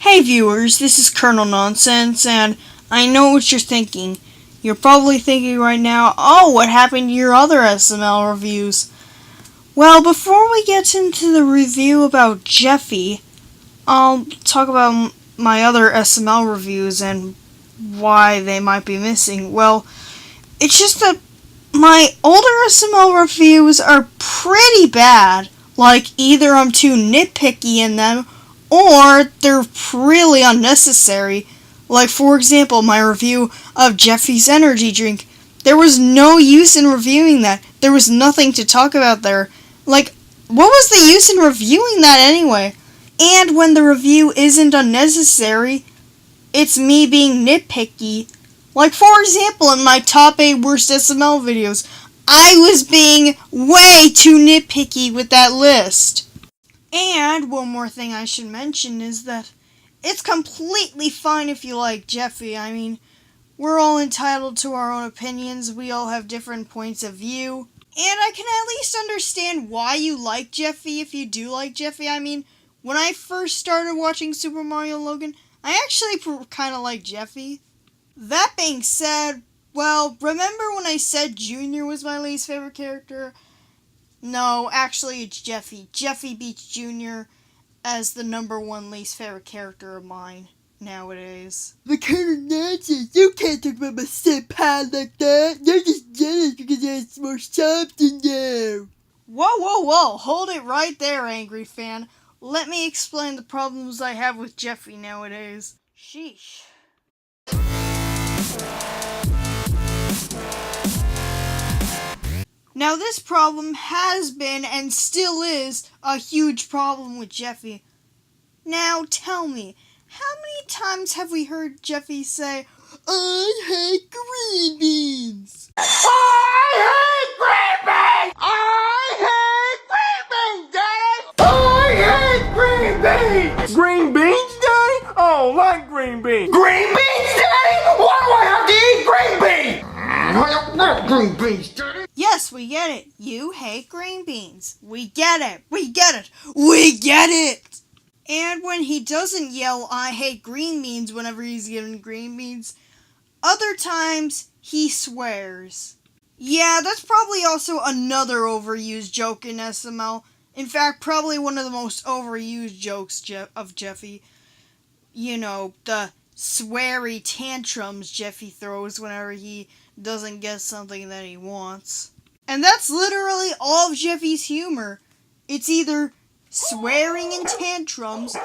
Hey viewers, this is Colonel Nonsense, and I know what you're thinking. You're probably thinking right now, oh, what happened to your other SML reviews? Well, before we get into the review about Jeffy, I'll talk about my other SML reviews and why they might be missing. Well, it's just that my older SML reviews are pretty bad. Like, either I'm too nitpicky in them, or they're really unnecessary. Like, for example, my review of Jeffy's energy drink. There was no use in reviewing that. There was nothing to talk about there. Like, what was the use in reviewing that anyway? And when the review isn't unnecessary, it's me being nitpicky. Like, for example, in my top 8 worst SML videos, I was being way too nitpicky with that list. And one more thing I should mention is that it's completely fine if you like Jeffy. I mean, we're all entitled to our own opinions. We all have different points of view. And I can at least understand why you like Jeffy if you do like Jeffy. I mean, when I first started watching Super Mario Logan, I actually kind of liked Jeffy. That being said, well, remember when I said Junior was my least favorite character? No, actually it's Jeffy. Jeffy beats Junior as the #1 least favorite character of mine nowadays. The Colonel Nonsense, you can't talk about my senpai like that. You're just jealous because he has more subs than you. Whoa, hold it right there, angry fan. Let me explain the problems I have with Jeffy nowadays. Sheesh. Now this problem has been and still is a huge problem with Jeffy. Now tell me, how many times have we heard Jeffy say, I hate green beans. I hate green beans! I hate green beans, Daddy! I hate green beans! Green beans, Daddy? Oh, like green beans. Green beans, Daddy? Why do I have to eat green beans? I don't like green beans, Daddy. yes, we get it. You hate green beans. We get it. We get it. We get it! And when he doesn't yell, I hate green beans whenever he's given green beans, other times he swears. Yeah, that's probably also another overused joke in SML. In fact, probably one of the most overused jokes of Jeffy. You know, the sweary tantrums Jeffy throws whenever he doesn't get something that he wants. And that's literally all of Jeffy's humor. It's either swearing in tantrums,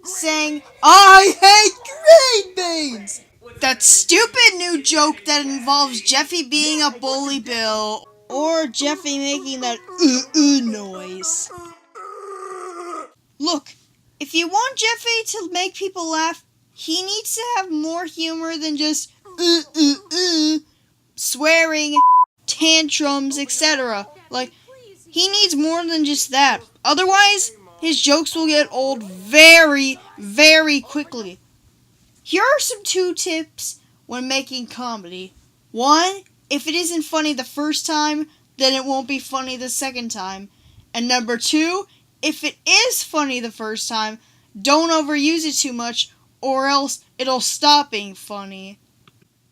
saying, I hate green beans! That stupid new joke that involves Jeffy being a bully bill, or Jeffy making that noise. Look, if you want Jeffy to make people laugh, he needs to have more humor than just swearing, tantrums, etc. Like, he needs more than just that. Otherwise, his jokes will get old very, very quickly. Here are some 2 tips when making comedy. 1, if it isn't funny the first time, then it won't be funny the second time. And number 2, if it is funny the first time, don't overuse it too much, or else it'll stop being funny.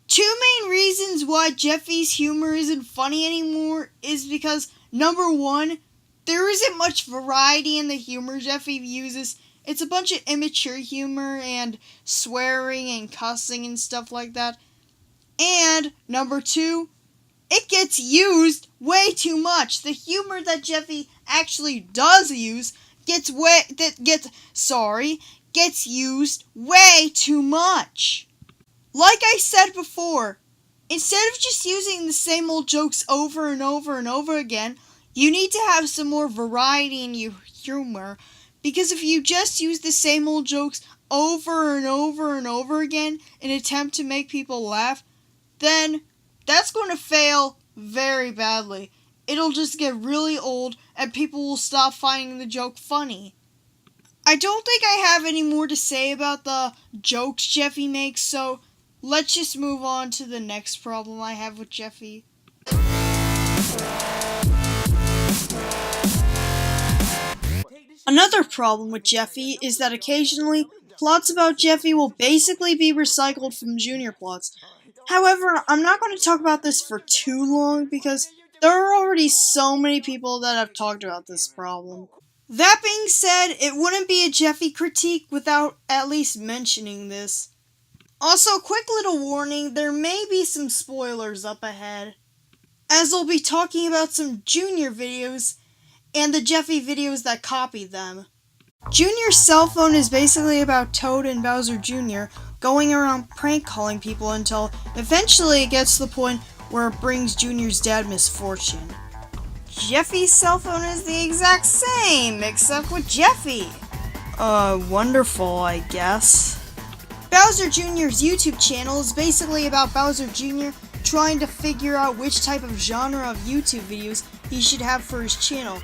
2 main reasons why Jeffy's humor isn't funny anymore is because, number 1, there isn't much variety in the humor Jeffy uses. It's a bunch of immature humor and swearing and cussing and stuff like that. And number 2, it gets used way too much. The humor that Jeffy actually does use gets used way too much. Like I said before, instead of just using the same old jokes over and over and over again, you need to have some more variety in your humor. Because if you just use the same old jokes over and over and over again in an attempt to make people laugh, then that's going to fail very badly. It'll just get really old and people will stop finding the joke funny. I don't think I have any more to say about the jokes Jeffy makes, so let's just move on to the next problem I have with Jeffy. Another problem with Jeffy is that occasionally plots about Jeffy will basically be recycled from Junior plots. However, I'm not going to talk about this for too long because there are already so many people that have talked about this problem. That being said, it wouldn't be a Jeffy critique without at least mentioning this. Also, quick little warning, there may be some spoilers up ahead, as I'll be talking about some Junior videos and the Jeffy videos that copy them. Junior's cell phone is basically about Toad and Bowser Jr. going around prank calling people until eventually it gets to the point where it brings Junior's dad misfortune. Jeffy's cell phone is the exact same, except with Jeffy. Wonderful, I guess. Bowser Jr.'s YouTube channel is basically about Bowser Jr. trying to figure out which type of genre of YouTube videos he should have for his channel.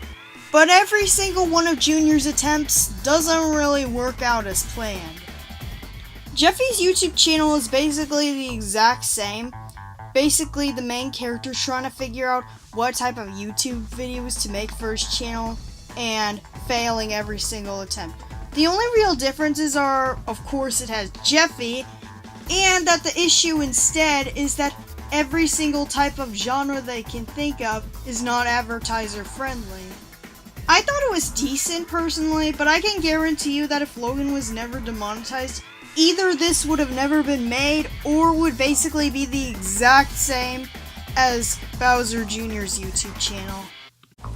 But every single one of Junior's attempts doesn't really work out as planned. Jeffy's YouTube channel is basically the exact same. Basically, the main character's trying to figure out what type of YouTube videos to make for his channel, and failing every single attempt. The only real differences are, of course, it has Jeffy, and that the issue instead is that every single type of genre they can think of is not advertiser friendly. I thought it was decent personally, but I can guarantee you that if Logan was never demonetized, either this would have never been made, or would basically be the exact same as Bowser Jr.'s YouTube channel.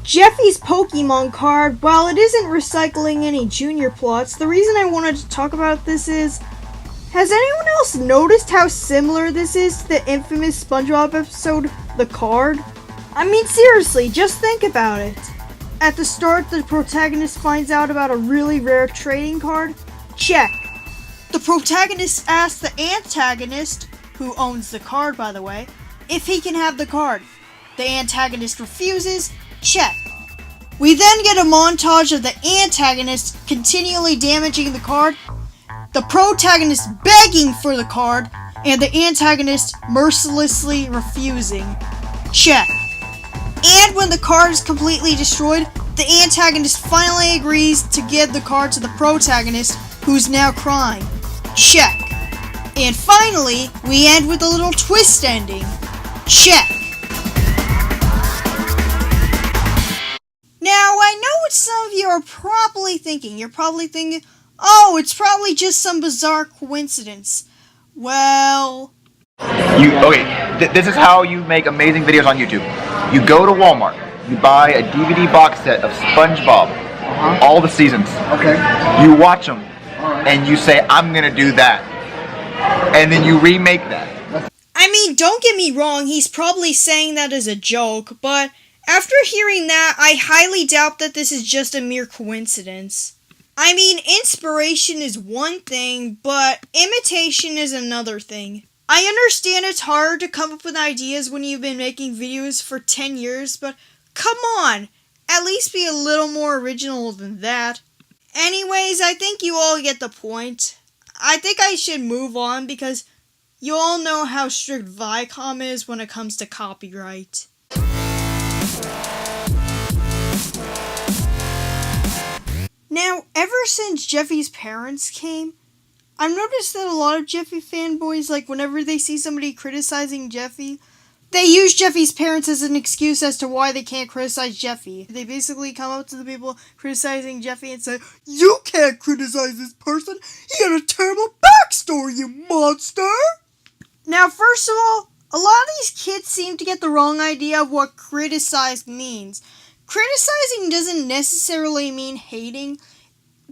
Jeffy's Pokemon card, while it isn't recycling any Junior plots, the reason I wanted to talk about this is, has anyone else noticed how similar this is to the infamous Spongebob episode, The Card? I mean, seriously, just think about it. At the start, the protagonist finds out about a really rare trading card. Check. The protagonist asks the antagonist, who owns the card by the way, if he can have the card. The antagonist refuses. Check. We then get a montage of the antagonist continually damaging the card, the protagonist begging for the card, and the antagonist mercilessly refusing. Check. And when the card is completely destroyed, the antagonist finally agrees to give the card to the protagonist, who's now crying. Check. And finally, we end with a little twist ending. Check. Now, I know what some of you are probably thinking. You're probably thinking, oh, it's probably just some bizarre coincidence. Well... This is how you make amazing videos on YouTube. You go to Walmart, you buy a DVD box set of Spongebob, all the seasons. Okay. You watch them, and you say, I'm gonna do that. And then you remake that. I mean, don't get me wrong, he's probably saying that as a joke, but after hearing that, I highly doubt that this is just a mere coincidence. I mean, inspiration is one thing, but imitation is another thing. I understand it's hard to come up with ideas when you've been making videos for 10 years, but come on, at least be a little more original than that. Anyways, I think you all get the point. I think I should move on because you all know how strict Viacom is when it comes to copyright. Now, ever since Jeffy's parents came, I've noticed that a lot of Jeffy fanboys, like whenever they see somebody criticizing Jeffy, they use Jeffy's parents as an excuse as to why they can't criticize Jeffy. They basically come up to the people criticizing Jeffy and say, You can't criticize this person. He had a terrible backstory, you monster. Now, first of all, a lot of these kids seem to get the wrong idea of what criticize means. Criticizing doesn't necessarily mean hating.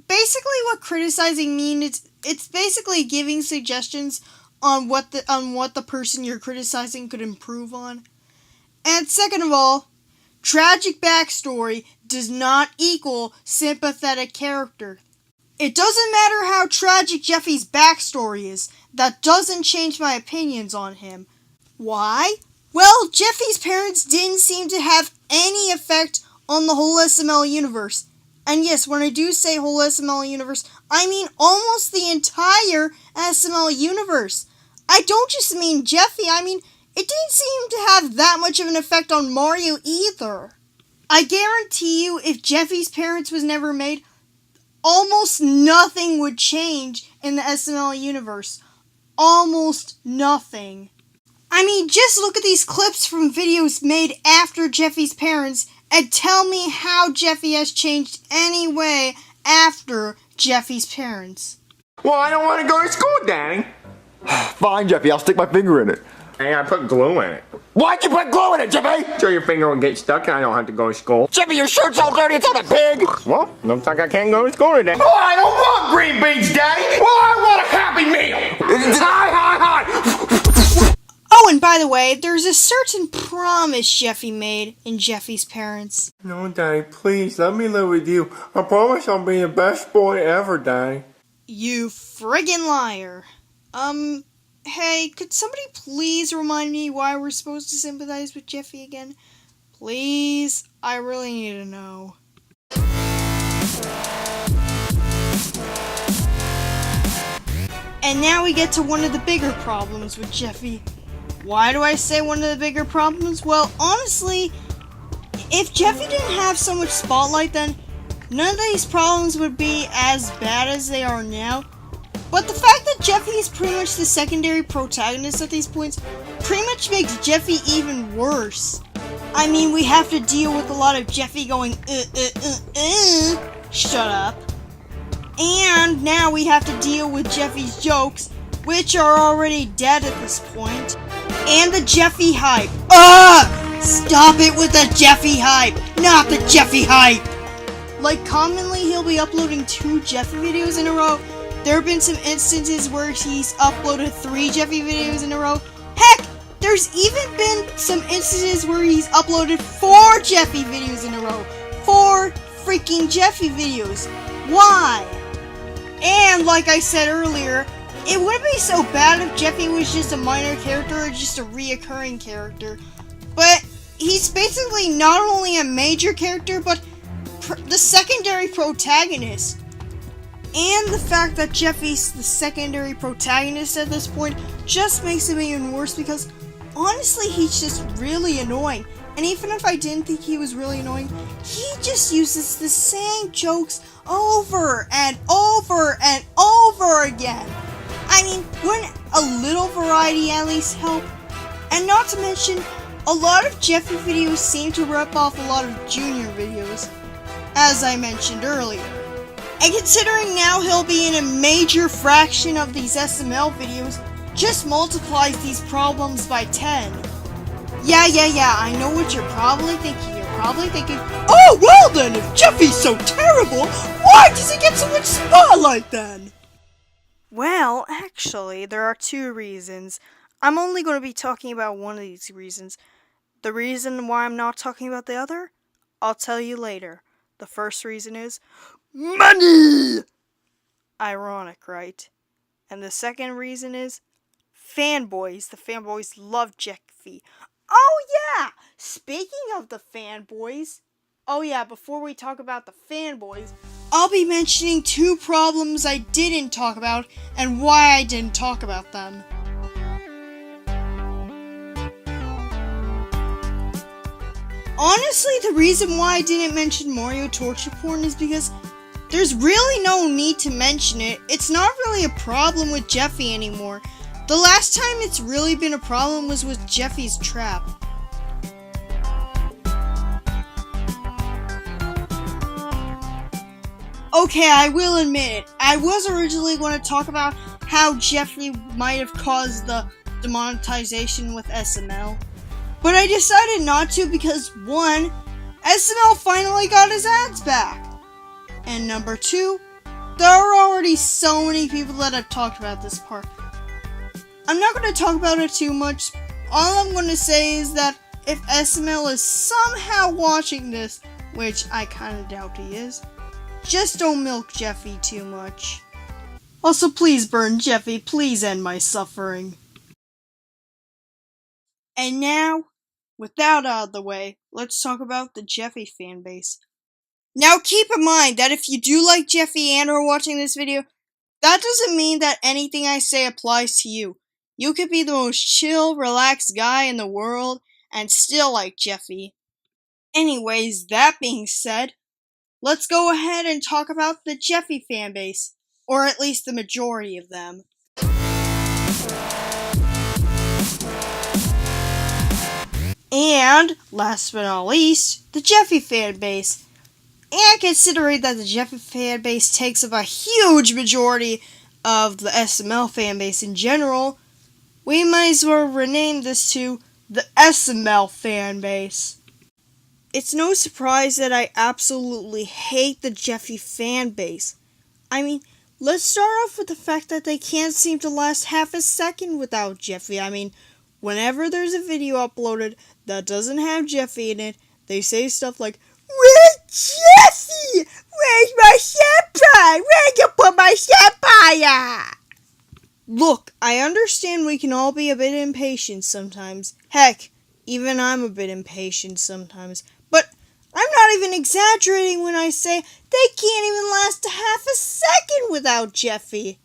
Basically, what criticizing means, it's basically giving suggestions on what the person you're criticizing could improve on. And second of all, tragic backstory does not equal sympathetic character. It doesn't matter how tragic Jeffy's backstory is, that doesn't change my opinions on him. Why? Well, Jeffy's parents didn't seem to have any effect on the whole SML universe. And yes, when I do say whole SML universe, I mean almost the entire SML universe. I don't just mean Jeffy, I mean, it didn't seem to have that much of an effect on Mario either. I guarantee you, if Jeffy's parents was never made, almost nothing would change in the SML universe. Almost nothing. I mean, just look at these clips from videos made after Jeffy's parents and tell me how Jeffy has changed anyway after Jeffy's parents. Well, I don't want to go to school, Daddy. Fine, Jeffy, I'll stick my finger in it. Hey, I put glue in it. Why'd you put glue in it, Jeffy? So your finger will get stuck and I don't have to go to school. Jeffy, your shirt's all dirty, it's on a pig! Well, looks like I can't go to school today. Oh, I don't want green beans, Daddy! Well, I want a Happy Meal! Hi! Oh, and by the way, there's a certain promise Jeffy made in Jeffy's parents. No, Daddy, please, let me live with you. I promise I'll be the best boy ever, Daddy. You friggin' liar. Hey, could somebody please remind me why we're supposed to sympathize with Jeffy again? Please, I really need to know. And now we get to one of the bigger problems with Jeffy. Why do I say one of the bigger problems? Well, honestly, if Jeffy didn't have so much spotlight, then none of these problems would be as bad as they are now. But the fact that Jeffy is pretty much the secondary protagonist at these points pretty much makes Jeffy even worse. I mean, we have to deal with a lot of Jeffy going, shut up. And now we have to deal with Jeffy's jokes, which are already dead at this point. And the Jeffy hype. Stop it with the Jeffy hype, not the Jeffy hype. Like, commonly he'll be uploading 2 Jeffy videos in a row. There have been some instances where he's uploaded 3 Jeffy videos in a row. Heck, there's even been some instances where he's uploaded 4 Jeffy videos in a row. 4 freaking Jeffy videos. Why? And like I said earlier, it wouldn't be so bad if Jeffy was just a minor character or just a reoccurring character. But he's basically not only a major character, but the secondary protagonist. And the fact that Jeffy's the secondary protagonist at this point just makes him even worse because honestly he's just really annoying. And even if I didn't think he was really annoying, he just uses the same jokes over and over and over again. I mean, wouldn't a little variety at least help? And not to mention, a lot of Jeffy videos seem to rip off a lot of Junior videos, as I mentioned earlier. And considering now he'll be in a major fraction of these SML videos, just multiplies these problems by 10. Yeah, I know what you're probably thinking. You're probably thinking, oh, well then, if Jeffy's so terrible, why does he get so much spotlight then? Well, actually, there are 2 reasons. I'm only going to be talking about one of these reasons. The reason why I'm not talking about the other, I'll tell you later. The first reason is money! Ironic, right? And the second reason is fanboys. The fanboys love Jeffy. Oh yeah! Speaking of the fanboys, before we talk about the fanboys, I'll be mentioning 2 problems I didn't talk about and why I didn't talk about them. Honestly, the reason why I didn't mention Mario torture porn is because there's really no need to mention it. It's not really a problem with Jeffy anymore. The last time it's really been a problem was with Jeffy's trap. Okay, I will admit it. I was originally going to talk about how Jeffy might have caused the demonetization with SML. But I decided not to because 1, SML finally got his ads back. And number 2, there are already so many people that have talked about this part. I'm not going to talk about it too much. All I'm going to say is that if SML is somehow watching this, which I kind of doubt he is, just don't milk Jeffy too much. Also, please burn Jeffy, please end my suffering. And now, with that out of the way, let's talk about the Jeffy fanbase. Now keep in mind that if you do like Jeffy and are watching this video, that doesn't mean that anything I say applies to you. You could be the most chill, relaxed guy in the world and still like Jeffy. Anyways, that being said, let's go ahead and talk about the Jeffy fanbase, or at least the majority of them. And, last but not least, the Jeffy fanbase. And considering that the Jeffy fanbase takes up a huge majority of the SML fanbase in general, we might as well rename this to the SML fanbase. It's no surprise that I absolutely hate the Jeffy fanbase. I mean, let's start off with the fact that they can't seem to last half a second without Jeffy. I mean, whenever there's a video uploaded that doesn't have Jeffy in it, they say stuff like, "Where's Jeffy? Where's my senpai? Where'd you put my senpai at?" Look, I understand we can all be a bit impatient sometimes. Heck, even I'm a bit impatient sometimes. But I'm not even exaggerating when I say they can't even last a half a second without Jeffy.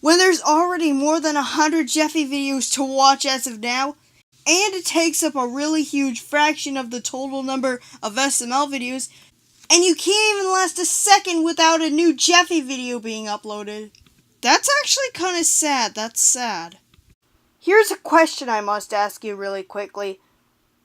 When there's already more than 100 Jeffy videos to watch as of now, and it takes up a really huge fraction of the total number of SML videos, and you can't even last a second without a new Jeffy video being uploaded. That's actually kind of sad. That's sad. Here's a question I must ask you really quickly.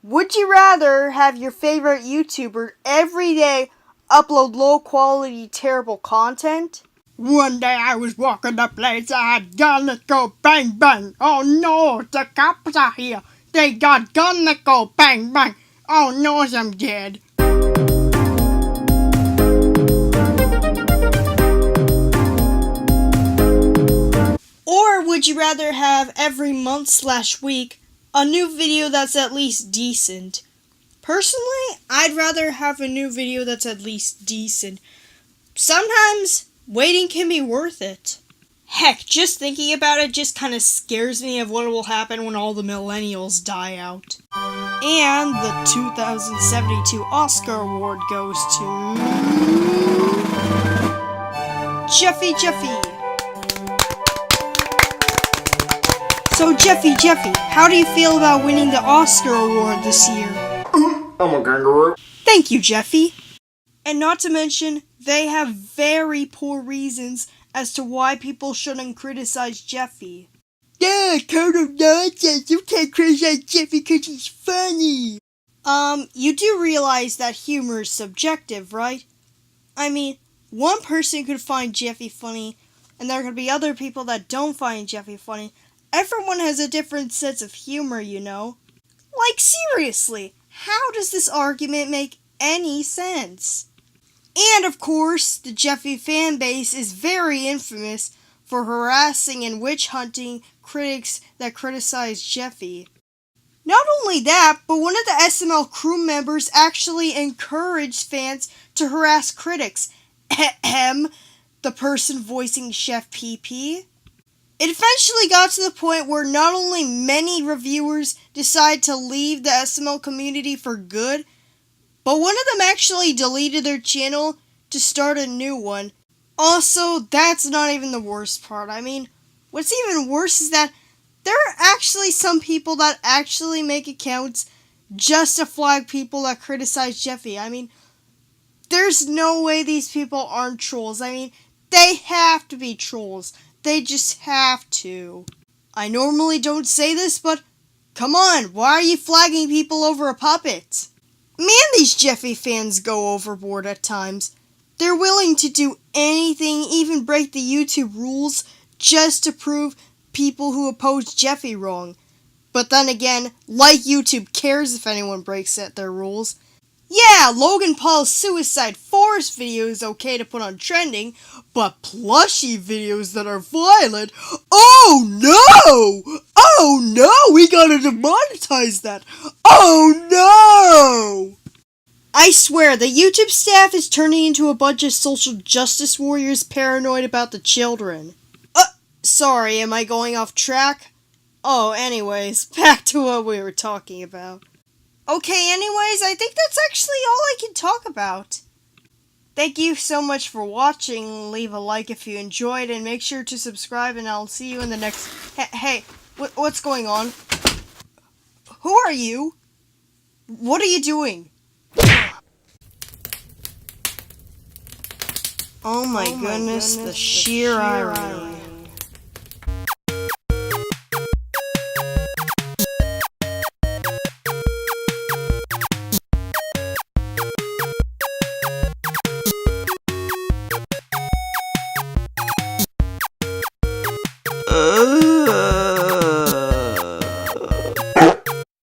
Would you rather have your favorite YouTuber every day upload low-quality, terrible content? One day I was walking the place, I had gun that go bang bang. Oh no, the cops are here. They got gun that go bang bang. Oh no, I'm dead. Or would you rather have every month/week a new video that's at least decent? Personally, I'd rather have a new video that's at least decent. Sometimes waiting can be worth it. Heck, just thinking about it just kind of scares me of what will happen when all the millennials die out. And the 2072 Oscar Award goes to Jeffy. So Jeffy, how do you feel about winning the Oscar Award this year? I'm a kangaroo. Thank you, Jeffy. And not to mention, they have very poor reasons as to why people shouldn't criticize Jeffy. Yeah, total nonsense. You can't criticize Jeffy because he's funny. You do realize that humor is subjective, right? I mean, one person could find Jeffy funny, and there could be other people that don't find Jeffy funny. Everyone has a different sense of humor, you know. Like, seriously, how does this argument make any sense? And, of course, the Jeffy fanbase is very infamous for harassing and witch-hunting critics that criticize Jeffy. Not only that, but one of the SML crew members actually encouraged fans to harass critics. The person voicing Chef PP. It eventually got to the point where not only many reviewers decided to leave the SML community for good, but one of them actually deleted their channel to start a new one. Also, that's not even the worst part. I mean, what's even worse is that there are actually some people that actually make accounts just to flag people that criticize Jeffy. I mean, there's no way these people aren't trolls. I mean, they have to be trolls. They just have to. I normally don't say this, but come on, why are you flagging people over a puppet? Man, these Jeffy fans go overboard at times. They're willing to do anything, even break the YouTube rules, just to prove people who oppose Jeffy wrong. But then again, like YouTube cares if anyone breaks their rules. Yeah, Logan Paul's Suicide Forest video is okay to put on trending, but plushie videos that are violent, oh no! Oh no, we gotta demonetize that! Oh no! I swear, the YouTube staff is turning into a bunch of social justice warriors paranoid about the children. Sorry, am I going off track? Oh, anyways, back to what we were talking about. Okay, anyways, I think that's actually all I can talk about. Thank you so much for watching. Leave a like if you enjoyed, and make sure to subscribe, and I'll see you in the next... Hey, what's going on? Who are you? What are you doing? Oh my goodness, the sheer irony.